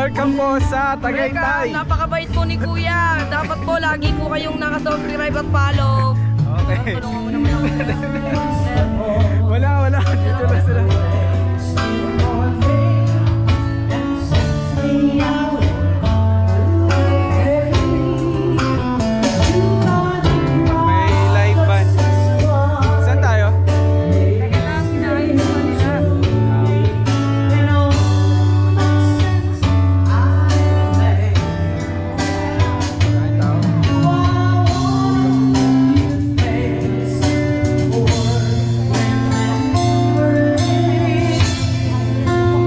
Welcome po sa Tagaytay. Napakabait po ni Kuya. Dapat po lagi po kayong nakasubscribe at follow. Okay. Tulungan mo naman ako. Wala. Dito lang sila. May live band. Saan tayo?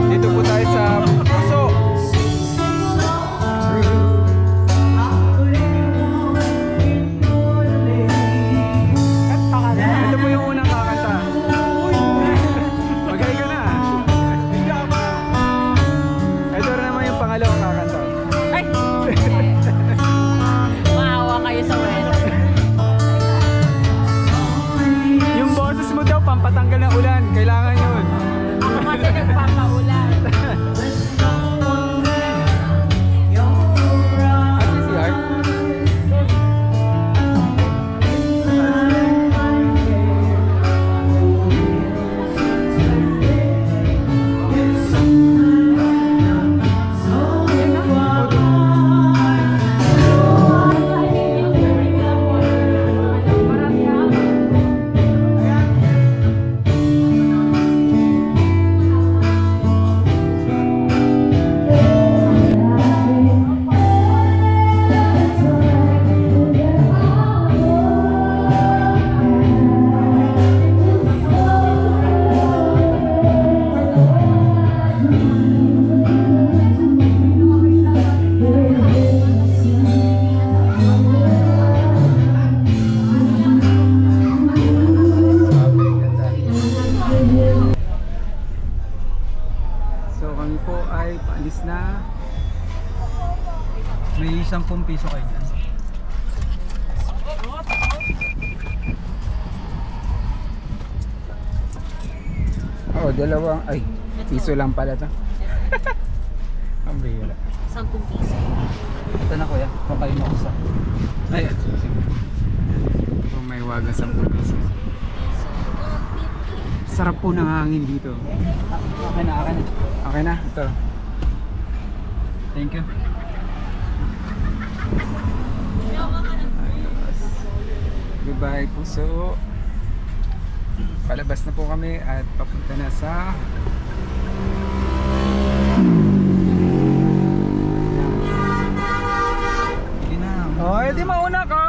Dito po tayo sa Puso. Ito po yung unang kakanta. Magaling ka na. Ito rin naman yung pangalawang kakanta. Ay! Maawa kayo sa weather. Yung boses mo daw, pampatanggal ng ulan. Kailangan yun. Ako kasi nagpapaulan. At si Art. So kami po ay paalis na. May 10 piso kayo dyan. Oo, dalawang, ay, piso lang pala to. Ang bihira. 10 piso. Ito na kuya, pakain ako sa. Ay, sige. Oh, may waga 10 piso. Sarap po ng hangin dito. Okay na. Okay na, ito. Thank you. Goodbye Puso. Palabas na po kami at papunta na sa oh, edi mauna ka.